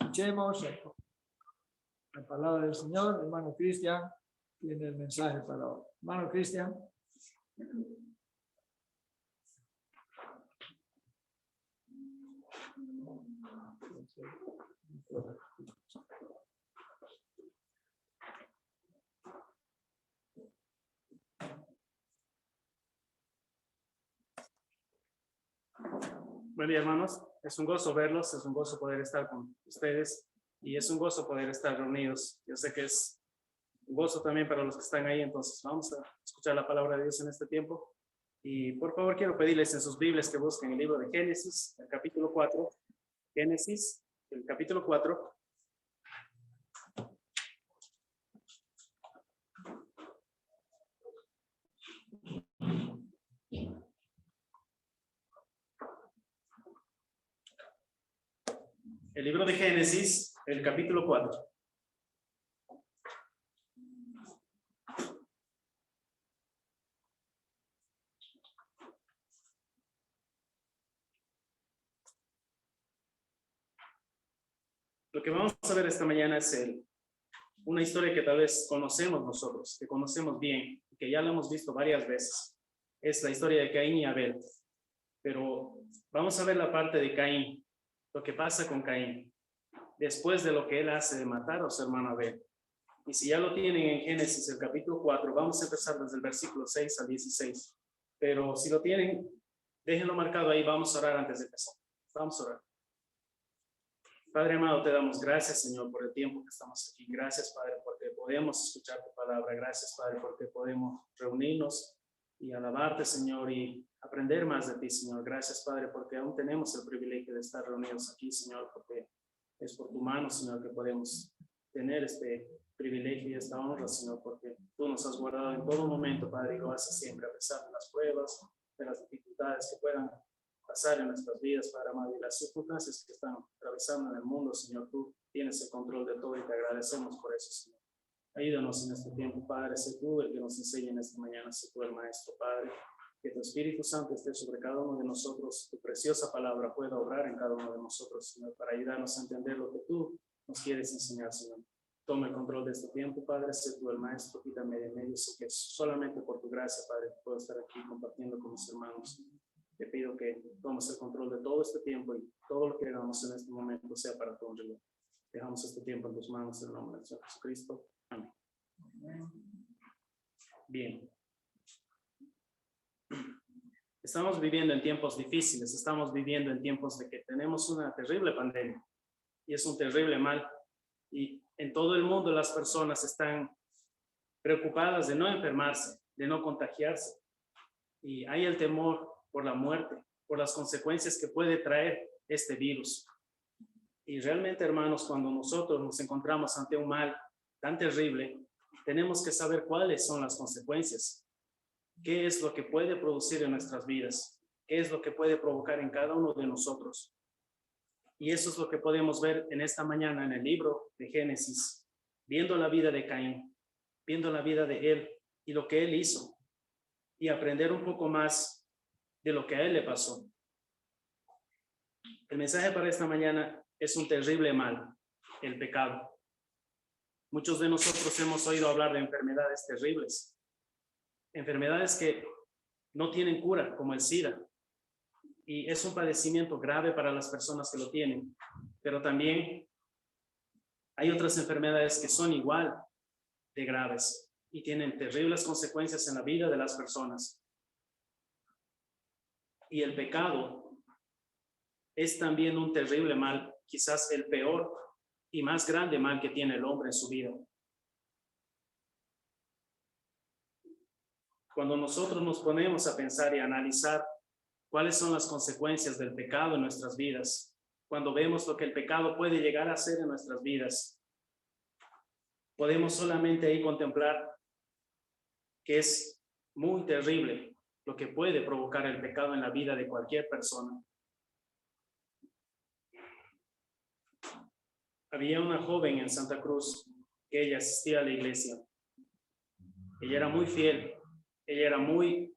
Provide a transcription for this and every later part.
Escuchemos la palabra del Señor. Hermano Cristian tiene el mensaje para hoy. Hermano Cristian. Buen día, hermanos. Es un gozo verlos, es un gozo poder estar con ustedes y es un gozo poder estar reunidos. Yo sé que es un gozo también para los que están ahí, entonces vamos a escuchar la palabra de Dios en este tiempo. Y por favor quiero pedirles en sus Biblias que busquen el libro de Génesis, el capítulo 4. Génesis, el capítulo 4. El libro de Génesis, el capítulo 4. Lo que vamos a ver esta mañana es una historia que tal vez conocemos nosotros, que conocemos bien, que ya la hemos visto varias veces. Es la historia de Caín y Abel. Pero vamos a ver la parte de Caín, lo que pasa con Caín, después de lo que él hace de matar a su hermano Abel. Y si ya lo tienen en Génesis, el capítulo 4, vamos a empezar desde el versículo 6 al 16. Pero si lo tienen, déjenlo marcado ahí, vamos a orar antes de empezar. Vamos a orar. Padre amado, te damos gracias, Señor, por el tiempo que estamos aquí. Gracias, Padre, porque podemos escuchar tu palabra. Gracias, Padre, porque podemos reunirnos y alabarte, Señor, y aprender más de ti, Señor. Gracias, Padre, porque aún tenemos el privilegio de estar reunidos aquí, Señor, porque es por tu mano, Señor, que podemos tener este privilegio y esta honra, Señor, porque tú nos has guardado en todo momento, Padre, y lo haces siempre, a pesar de las pruebas, de las dificultades que puedan pasar en nuestras vidas, Padre amado, y las circunstancias que están atravesando en el mundo, Señor. Tú tienes el control de todo y te agradecemos por eso, Señor. Ayúdanos en este tiempo, Padre. Sé tú el que nos enseñe en esta mañana. Sé tú el Maestro, Padre. Que tu Espíritu Santo esté sobre cada uno de nosotros. Tu preciosa palabra pueda obrar en cada uno de nosotros, Señor, para ayudarnos a entender lo que tú nos quieres enseñar, Señor. Toma el control de este tiempo, Padre. Sé tú el Maestro. Quítame de medio. Sé que solamente por tu gracia, Padre, puedo estar aquí compartiendo con mis hermanos. Te pido que tomes el control de todo este tiempo y todo lo que hagamos en este momento sea para tu honra. Dejamos este tiempo en tus manos en el nombre del Señor Jesucristo. Amén. Bien. Estamos viviendo en tiempos difíciles, estamos viviendo en tiempos de que tenemos una terrible pandemia y es un terrible mal. Y en todo el mundo las personas están preocupadas de no enfermarse, de no contagiarse. Y hay el temor por la muerte, por las consecuencias que puede traer este virus. Y realmente, hermanos, cuando nosotros nos encontramos ante un mal tan terrible, tenemos que saber cuáles son las consecuencias, qué es lo que puede producir en nuestras vidas, qué es lo que puede provocar en cada uno de nosotros. Y eso es lo que podemos ver en esta mañana en el libro de Génesis, viendo la vida de Caín, viendo la vida de él y lo que él hizo, y aprender un poco más de lo que a él le pasó. El mensaje para esta mañana es un terrible mal, el pecado. Muchos de nosotros hemos oído hablar de enfermedades terribles, enfermedades que no tienen cura, como el SIDA, y es un padecimiento grave para las personas que lo tienen, pero también hay otras enfermedades que son igual de graves y tienen terribles consecuencias en la vida de las personas. Y el pecado es también un terrible mal, quizás el peor y más grande mal que tiene el hombre en su vida. Cuando nosotros nos ponemos a pensar y a analizar cuáles son las consecuencias del pecado en nuestras vidas, cuando vemos lo que el pecado puede llegar a hacer en nuestras vidas, podemos solamente ahí contemplar que es muy terrible lo que puede provocar el pecado en la vida de cualquier persona. Había una joven en Santa Cruz que ella asistía a la iglesia. Ella era muy fiel, ella era muy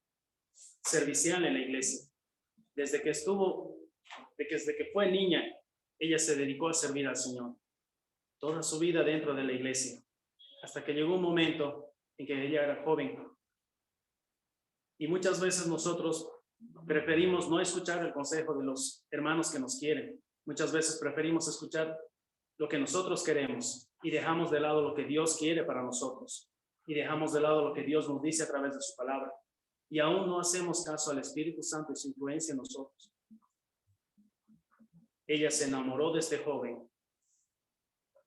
servicial en la iglesia. Desde que fue niña, ella se dedicó a servir al Señor toda su vida dentro de la iglesia, hasta que llegó un momento en que ella era joven. Y muchas veces nosotros preferimos no escuchar el consejo de los hermanos que nos quieren. Muchas veces preferimos escuchar lo que nosotros queremos y dejamos de lado lo que Dios quiere para nosotros. Y dejamos de lado lo que Dios nos dice a través de su palabra. Y aún no hacemos caso al Espíritu Santo y su influencia en nosotros. Ella se enamoró de este joven.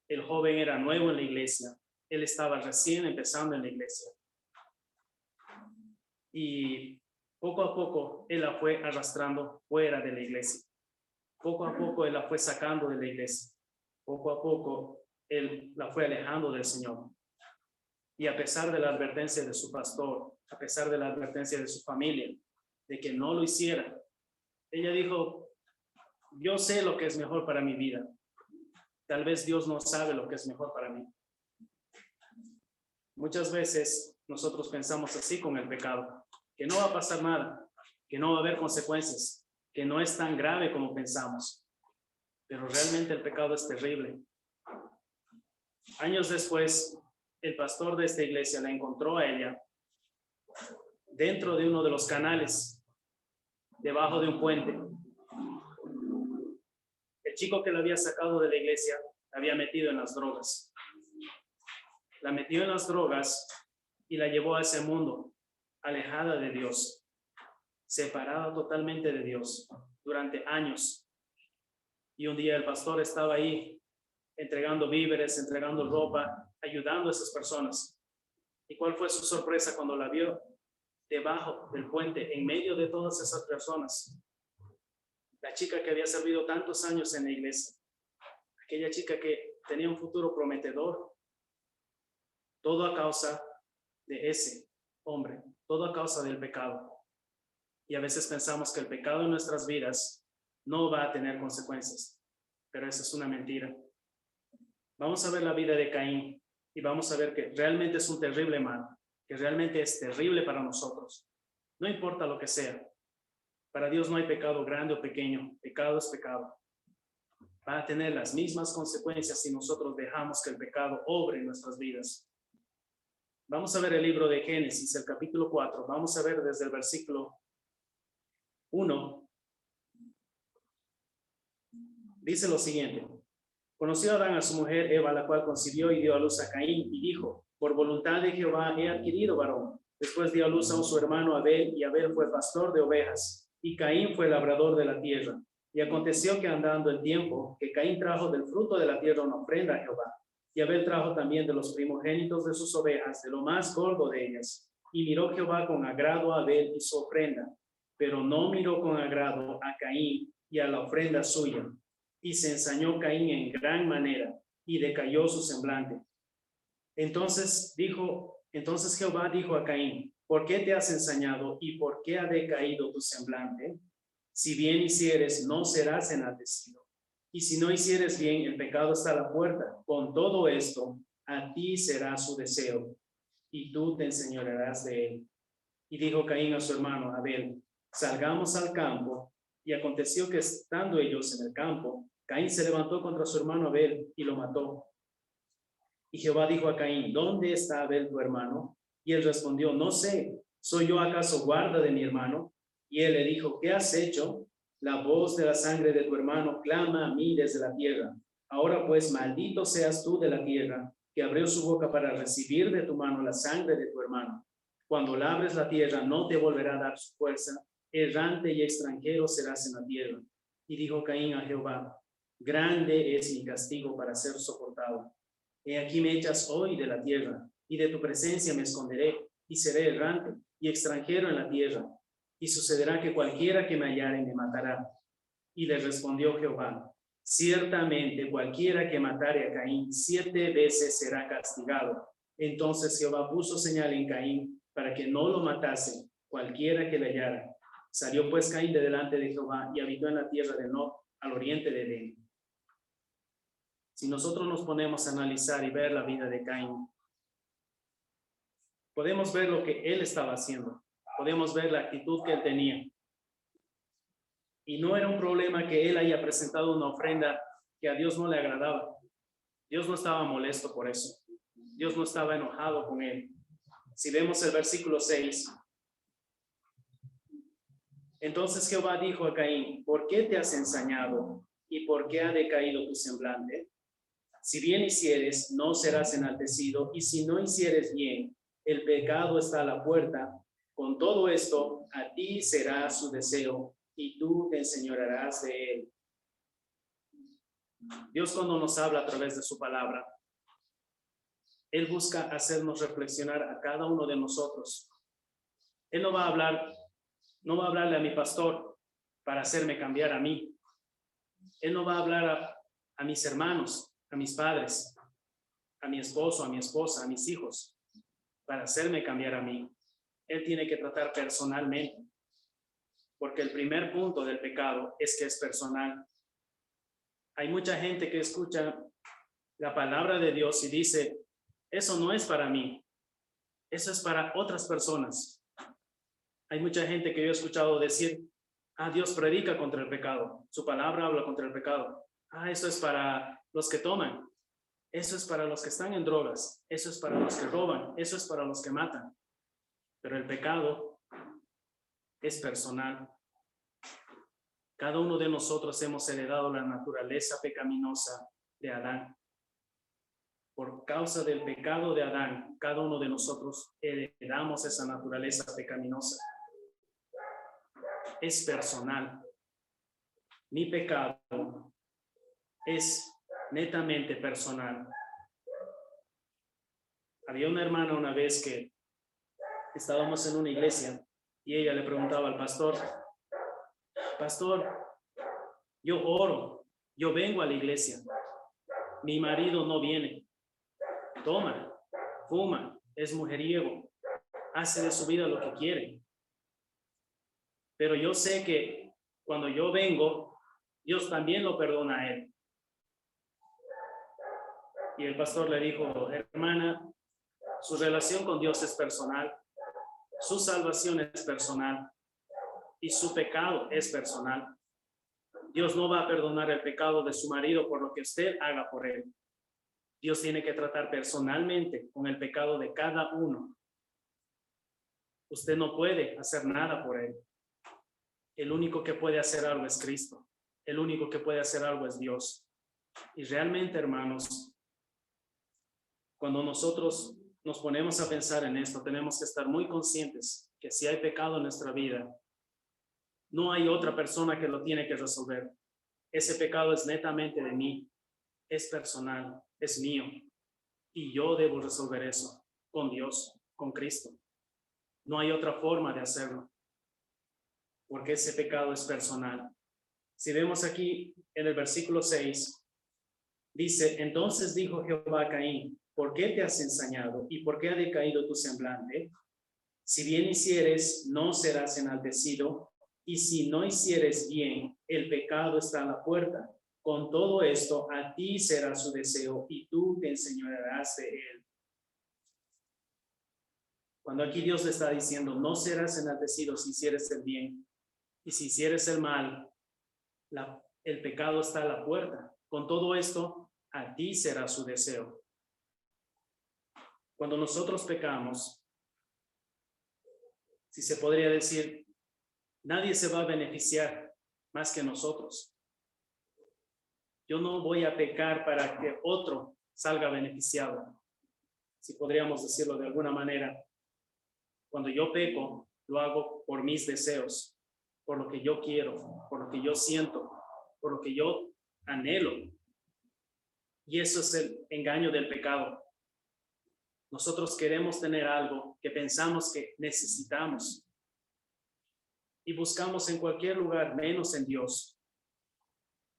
El joven era nuevo en la iglesia. Él estaba recién empezando en la iglesia. Y poco a poco él la fue arrastrando fuera de la iglesia. Poco a poco él la fue sacando de la iglesia. Poco a poco él la fue alejando del Señor. Y a pesar de la advertencia de su pastor, a pesar de la advertencia de su familia, de que no lo hiciera, ella dijo: yo sé lo que es mejor para mi vida. Tal vez Dios no sabe lo que es mejor para mí. Muchas veces nosotros pensamos así con el pecado, que no va a pasar nada, que no va a haber consecuencias, que no es tan grave como pensamos. Pero realmente el pecado es terrible. Años después, el pastor de esta iglesia la encontró a ella dentro de uno de los canales, debajo de un puente. El chico que la había sacado de la iglesia la había metido en las drogas. La metió en las drogas y la llevó a ese mundo, alejada de Dios, separada totalmente de Dios durante años. Y un día el pastor estaba ahí entregando víveres, entregando ropa, ayudando a esas personas. ¿Y cuál fue su sorpresa cuando la vio debajo del puente, en medio de todas esas personas? La chica que había servido tantos años en la iglesia, aquella chica que tenía un futuro prometedor, todo a causa de ese hombre, todo a causa del pecado. Y a veces pensamos que el pecado en nuestras vidas no va a tener consecuencias, pero esa es una mentira. Vamos a ver la vida de Caín y vamos a ver que realmente es un terrible mal, que realmente es terrible para nosotros. No importa lo que sea. Para Dios no hay pecado grande o pequeño. Pecado es pecado. Va a tener las mismas consecuencias si nosotros dejamos que el pecado obre en nuestras vidas. Vamos a ver el libro de Génesis, el capítulo 4. Vamos a ver desde el versículo 1. Dice lo siguiente: conoció Adán a su mujer Eva, la cual concibió y dio a luz a Caín, y dijo: por voluntad de Jehová he adquirido varón. Después dio a luz a su hermano Abel, y Abel fue pastor de ovejas, y Caín fue labrador de la tierra. Y aconteció que andando el tiempo, que Caín trajo del fruto de la tierra una ofrenda a Jehová, y Abel trajo también de los primogénitos de sus ovejas, de lo más gordo de ellas. Y miró Jehová con agrado a Abel y su ofrenda, pero no miró con agrado a Caín y a la ofrenda suya. Y se ensañó Caín en gran manera, y decayó su semblante. Entonces Jehová dijo a Caín: ¿por qué te has ensañado y por qué ha decaído tu semblante? Si bien hicieres, no serás enaltecido. Y si no hicieres bien, el pecado está a la puerta. Con todo esto, a ti será su deseo, y tú te enseñorearás de él. Y dijo Caín a su hermano Abel: salgamos al campo. Y aconteció que estando ellos en el campo, Caín se levantó contra su hermano Abel y lo mató. Y Jehová dijo a Caín: ¿dónde está Abel tu hermano? Y él respondió: no sé, ¿soy yo acaso guarda de mi hermano? Y él le dijo: ¿qué has hecho? La voz de la sangre de tu hermano clama a mí desde la tierra. Ahora pues, maldito seas tú de la tierra, que abrió su boca para recibir de tu mano la sangre de tu hermano. Cuando labres la tierra, no te volverá a dar su fuerza. Errante y extranjero serás en la tierra. Y dijo Caín a Jehová: grande es mi castigo para ser soportado. He aquí me echas hoy de la tierra, y de tu presencia me esconderé, y seré errante y extranjero en la tierra. Y sucederá que cualquiera que me hallare me matará. Y le respondió Jehová: ciertamente cualquiera que matare a Caín 7 veces será castigado. Entonces Jehová puso señal en Caín para que no lo matase cualquiera que le hallara. Salió pues Caín de delante de Jehová y habitó en la tierra de Nod, al oriente de Edén. Si nosotros nos ponemos a analizar y ver la vida de Caín, podemos ver lo que él estaba haciendo, podemos ver la actitud que él tenía. Y no era un problema que él haya presentado una ofrenda que a Dios no le agradaba. Dios no estaba molesto por eso. Dios no estaba enojado con él. Si vemos el versículo 6, entonces Jehová dijo a Caín, ¿por qué te has ensañado? ¿Y por qué ha decaído tu semblante? Si bien hicieres, no serás enaltecido, y si no hicieres bien, el pecado está a la puerta. Con todo esto, a ti será su deseo, y tú te enseñorearás de él. Dios, cuando nos habla a través de su palabra, Él busca hacernos reflexionar a cada uno de nosotros. Él no va a hablarle a mi pastor para hacerme cambiar a mí. Él no va a hablar a mis hermanos, a mis padres, a mi esposo, a mi esposa, a mis hijos, para hacerme cambiar a mí. Él tiene que tratar personalmente, porque el primer punto del pecado es que es personal. Hay mucha gente que escucha la palabra de Dios y dice, eso no es para mí, eso es para otras personas. Hay mucha gente que yo he escuchado decir, Dios predica contra el pecado, su palabra habla contra el pecado. Eso es para los que toman, eso es para los que están en drogas, eso es para los que roban, eso es para los que matan. Pero el pecado es personal. Cada uno de nosotros hemos heredado la naturaleza pecaminosa de Adán. Por causa del pecado de Adán, cada uno de nosotros heredamos esa naturaleza pecaminosa. Es personal. Mi pecado es netamente personal. Había una hermana una vez que estábamos en una iglesia y ella le preguntaba al pastor, pastor, yo oro, yo vengo a la iglesia, mi marido no viene, toma, fuma, es mujeriego, hace de su vida lo que quiere. Pero yo sé que cuando yo vengo, Dios también lo perdona a él. Y el pastor le dijo, hermana, su relación con Dios es personal, su salvación es personal y su pecado es personal. Dios no va a perdonar el pecado de su marido por lo que usted haga por él. Dios tiene que tratar personalmente con el pecado de cada uno. Usted no puede hacer nada por él. El único que puede hacer algo es Cristo. El único que puede hacer algo es Dios. Y realmente, hermanos, cuando nosotros nos ponemos a pensar en esto, tenemos que estar muy conscientes que si hay pecado en nuestra vida, no hay otra persona que lo tiene que resolver. Ese pecado es netamente de mí, es personal, es mío. Y yo debo resolver eso con Dios, con Cristo. No hay otra forma de hacerlo, porque ese pecado es personal. Si vemos aquí en el versículo 6, dice, entonces dijo Jehová a Caín, ¿por qué te has ensañado y por qué ha decaído tu semblante? Si bien hicieres, no serás enaltecido, y si no hicieres bien, el pecado está a la puerta. Con todo esto, a ti será su deseo, y tú te enseñorearás de él. Cuando aquí Dios le está diciendo, no serás enaltecido si hicieres el bien, y si hicieres el mal, el pecado está a la puerta. Con todo esto, a ti será su deseo. Cuando nosotros pecamos, si se podría decir, nadie se va a beneficiar más que nosotros. Yo no voy a pecar para que otro salga beneficiado, si podríamos decirlo de alguna manera. Cuando yo peco, lo hago por mis deseos, por lo que yo quiero, por lo que yo siento, por lo que yo anhelo. Y eso es el engaño del pecado. Nosotros queremos tener algo que pensamos que necesitamos y buscamos en cualquier lugar menos en Dios.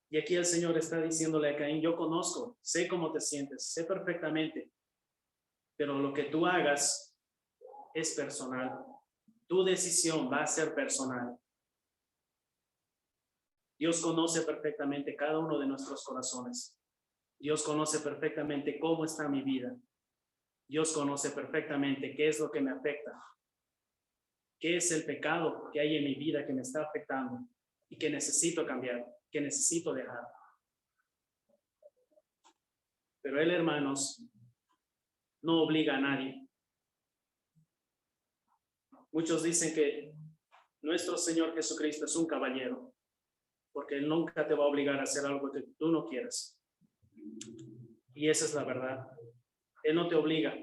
Y aquí el Señor está diciéndole a Caín, yo conozco, sé cómo te sientes, sé perfectamente, pero lo que tú hagas es personal. Tu decisión va a ser personal. Dios conoce perfectamente cada uno de nuestros corazones. Dios conoce perfectamente cómo está mi vida. Dios conoce perfectamente qué es lo que me afecta. ¿Qué es el pecado que hay en mi vida que me está afectando y que necesito cambiar, que necesito dejar? Pero Él, hermanos, no obliga a nadie. Muchos dicen que nuestro Señor Jesucristo es un caballero, porque Él nunca te va a obligar a hacer algo que tú no quieras. Y esa es la verdad. Él no te obliga.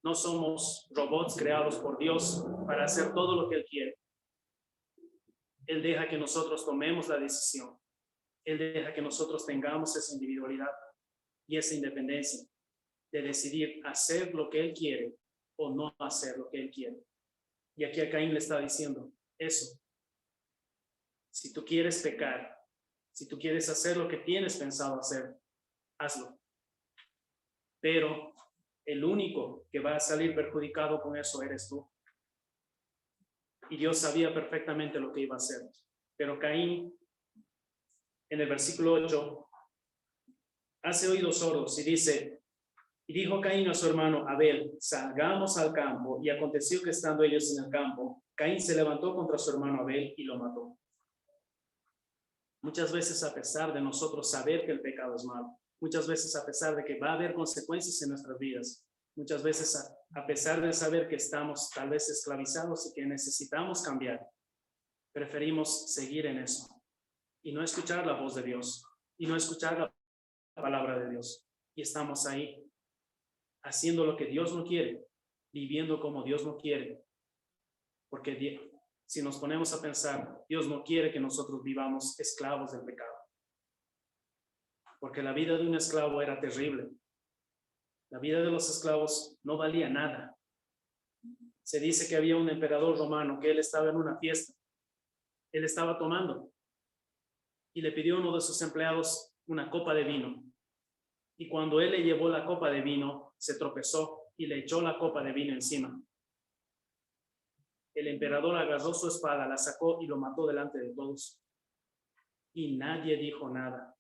No somos robots creados por Dios para hacer todo lo que Él quiere. Él deja que nosotros tomemos la decisión. Él deja que nosotros tengamos esa individualidad y esa independencia de decidir hacer lo que Él quiere o no hacer lo que Él quiere. Y aquí a Caín le está diciendo eso. Si tú quieres pecar, si tú quieres hacer lo que tienes pensado hacer, hazlo. Pero el único que va a salir perjudicado con eso eres tú. Y Dios sabía perfectamente lo que iba a hacer. Pero Caín, en el versículo 8, hace oídos sordos y dice: y dijo Caín a su hermano Abel, salgamos al campo. Y aconteció que estando ellos en el campo, Caín se levantó contra su hermano Abel y lo mató. Muchas veces, a pesar de nosotros saber que el pecado es malo, muchas veces a pesar de que va a haber consecuencias en nuestras vidas, muchas veces a pesar de saber que estamos tal vez esclavizados y que necesitamos cambiar, preferimos seguir en eso y no escuchar la voz de Dios y no escuchar la palabra de Dios. Y estamos ahí haciendo lo que Dios no quiere, viviendo como Dios no quiere. Porque si nos ponemos a pensar, Dios no quiere que nosotros vivamos esclavos del pecado. Porque la vida de un esclavo era terrible. La vida de los esclavos no valía nada. Se dice que había un emperador romano que él estaba en una fiesta. Él estaba tomando y le pidió a uno de sus empleados una copa de vino. Y cuando él le llevó la copa de vino, se tropezó y le echó la copa de vino encima. El emperador agarró su espada, la sacó y lo mató delante de todos. Y nadie dijo nada.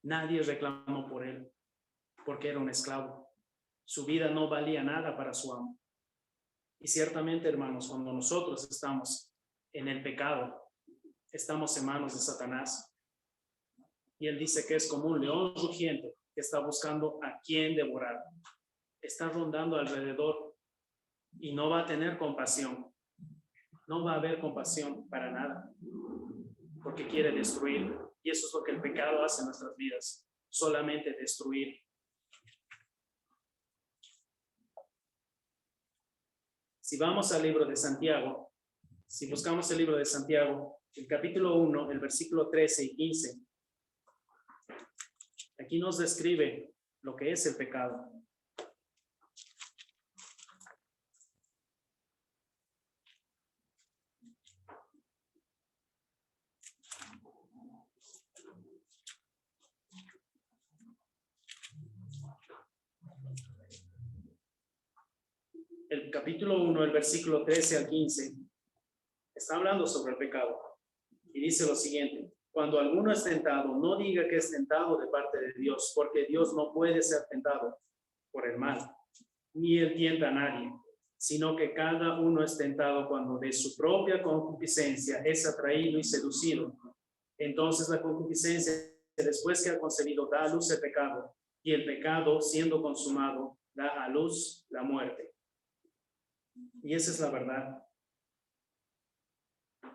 Nadie reclamó por él, porque era un esclavo. Su vida no valía nada para su amo. Y ciertamente, hermanos, cuando nosotros estamos en el pecado, estamos en manos de Satanás. Y él dice que es como un león rugiente que está buscando a quien devorar. Está rondando alrededor y no va a tener compasión. No va a haber compasión para nada, porque quiere destruir. Y eso es lo que el pecado hace en nuestras vidas, solamente destruir. Si vamos al libro de Santiago, si buscamos el libro de Santiago, el capítulo 1, el versículo 13 y 15, aquí nos describe lo que es el pecado. El capítulo 1, el versículo 13 al 15, está hablando sobre el pecado. Y dice lo siguiente: cuando alguno es tentado, no diga que es tentado de parte de Dios, porque Dios no puede ser tentado por el mal, ni él tienta a nadie, sino que cada uno es tentado cuando de su propia concupiscencia es atraído y seducido. Entonces la concupiscencia, después que ha concebido, da a luz el pecado, y el pecado, siendo consumado, da a luz la muerte. Y esa es la verdad.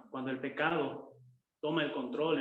Cuando el pecado toma el control